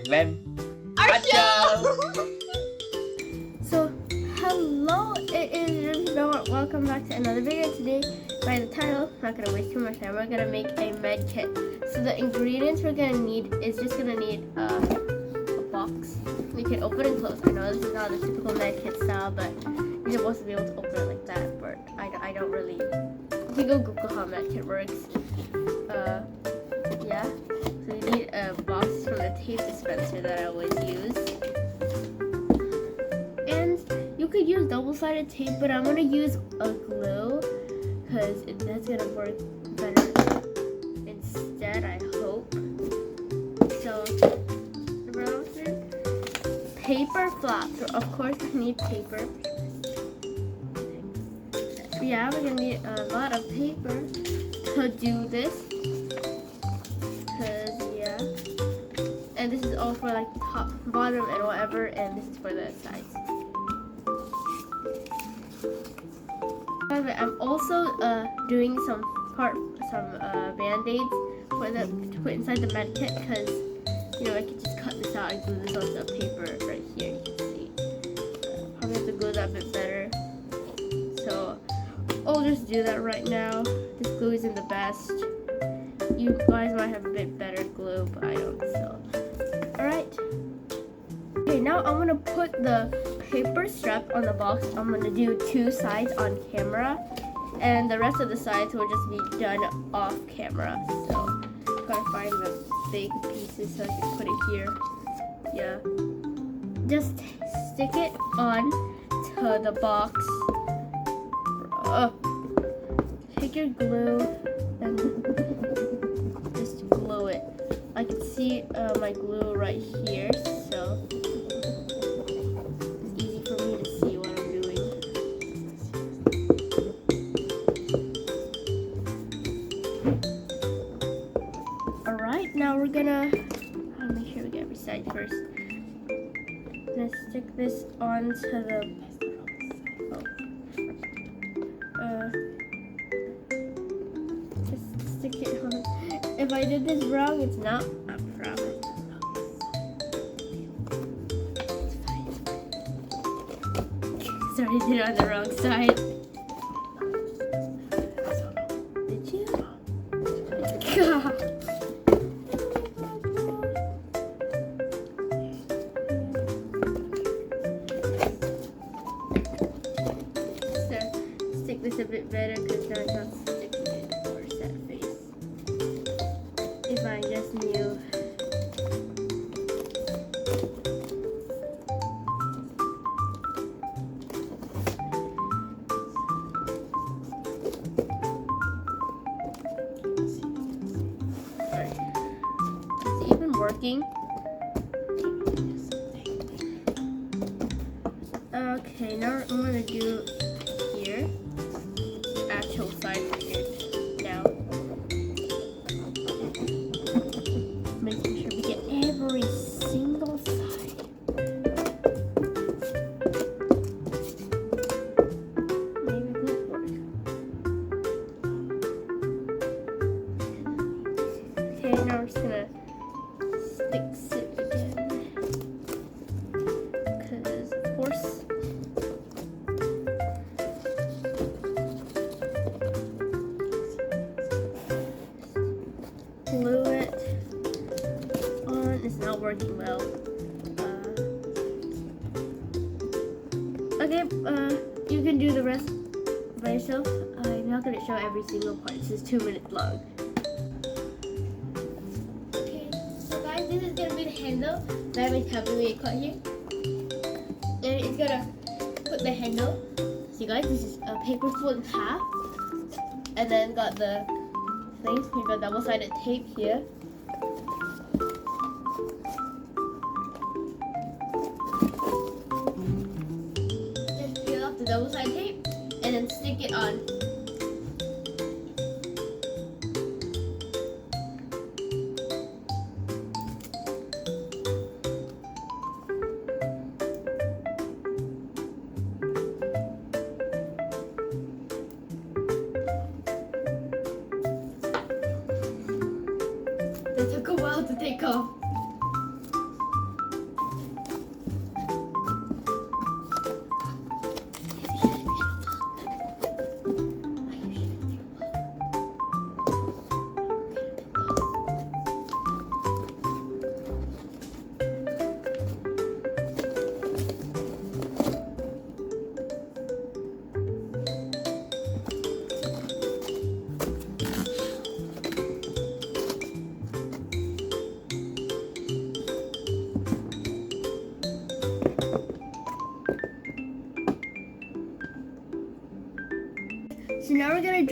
RubyNVamArt show. So, hello, it is RubyNVamArt. Welcome back to another video. Today, by the title, not gonna waste too much time. We're gonna make a med kit. So the ingredients we're gonna need is just gonna need a box. We can open and close. I know this is not the typical med kit style, but you're supposed to be able to open it like that. But I don't really. You can go Google how med kit works. Yeah. So you need a box from the tape dispenser that I always use. And you could use double-sided tape, but I'm gonna use a glue because that's gonna work better instead, I hope. So, paper flaps. Of course, we need paper. Yeah, we're gonna need a lot of paper to do this. And this is all for like top, bottom, and whatever, and this is for the sides. I'm also doing some band-aids to put inside the med kit because I can just cut this out and glue this onto the paper right here. You can see. Probably have to glue that a bit better. So I'll just do that right now. This glue isn't the best. You guys might have a bit better glue, but I don't. So, alright. Okay, now I'm gonna put the paper strap on the box. I'm gonna do 2 sides on camera, and the rest of the sides will just be done off camera. So, gotta find the big pieces so I can put it here. Yeah. Just stick it on to the box. Take your glue and glue it. I can see my glue right here, so it's easy for me to see what I'm doing. Alright, now we're gonna make sure we get every side first. I'm gonna stick this onto the just stick it on. If I did this wrong, it's not a problem. Sorry, I did it on the wrong side. Did you? God. So, stick this a bit better because now it's not sticking it or set face. If I just knew. Sorry. Is it even working? Okay, now I'm gonna do here. Actual side here now. Making sure we get every single side. Maybe good work. Okay, now we're just gonna fix it again. Because of course. Glue it on. It's not working well. Okay, you can do the rest by yourself. I'm not gonna show every single part. This is 2 minutes long. Okay, so guys, this is gonna be the handle that I'm having it cut here, and it's gonna put the handle. See, guys, this is a paper fold in half, and then got the things. We got double-sided tape here. Just peel off the double-sided tape and then stick it on. It took a while to take off.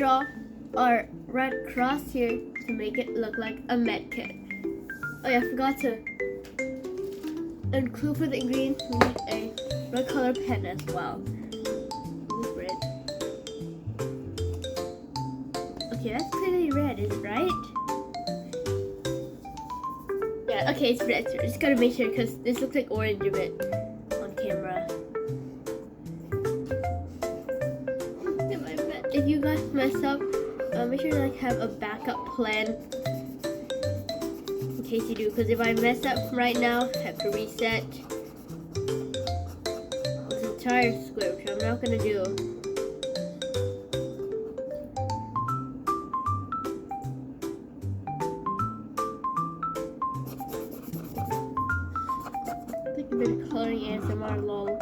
draw our red cross here to make it look like a med kit. Oh yeah, I forgot to include for the ingredients. We need a red color pen as well. Red. Okay, that's clearly red, is it right? Yeah, okay, it's red. So just gotta make sure because this looks like orange a bit on camera. If you guys mess up, make sure to like have a backup plan in case you do. Because if I mess up right now, I have to reset this entire script, which I'm not gonna do. I've been coloring ASMR long.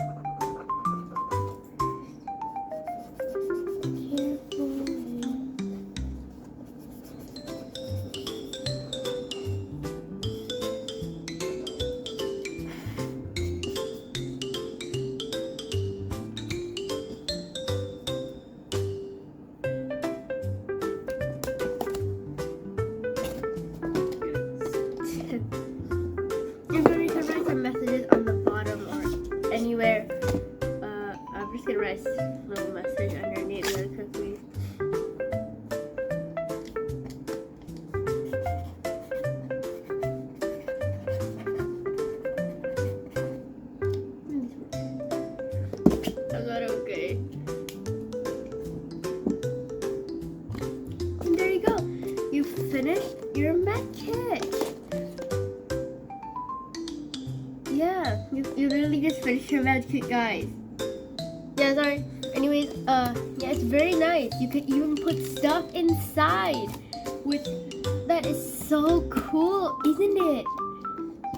Messages on the bottom or anywhere. I'm just gonna write a little message underneath really quickly. I'm not okay. And there you go. You finished your med kit. Yeah, you literally just finished your med kit, guys. Yeah, sorry. Anyways, yeah, it's very nice. You could even put stuff inside, which that is so cool, isn't it?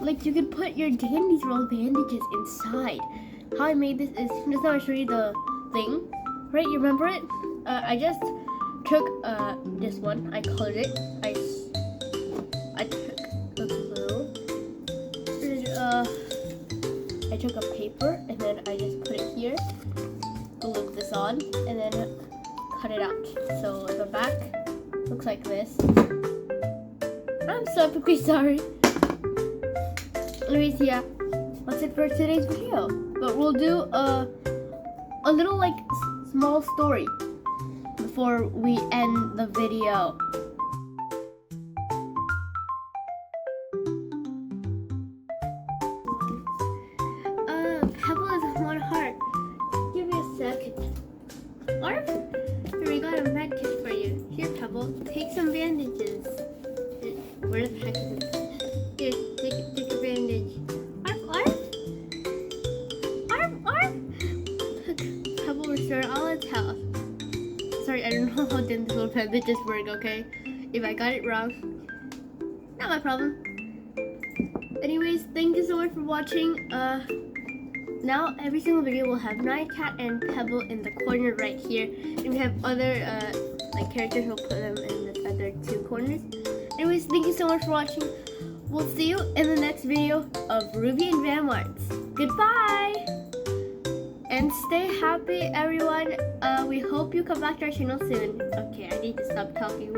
Like you could put your dandies roll bandages inside. How I made this is just now I show you the thing, right? You remember it? I just took this one. I colored it. I took a glue. I took a paper and then I just put it here, glued this on, and then cut it out. So the back looks like this. I'm so epically sorry. Anyways, yeah, that's it for today's video. But we'll do a little like small story before we end the video. Pebble is one heart. Give me a second. Arf! Here, we got a med kit for you. Here, Pebble, take some bandages. Where the heck is it? Here, take a bandage. Arf, arf! Arf, arf! Pebble restored all its health. Sorry, I don't know how dental bandages work, okay? If I got it wrong, not my problem. Anyways, thank you so much for watching. Now every single video will have Nightcat and Pebble in the corner right here, and we have other like characters who'll put them in the other two corners. Anyways, thank you so much for watching. We'll see you in the next video of RubyNVamArt. Goodbye, and stay happy, everyone. We hope you come back to our channel soon. Okay, I need to stop talking.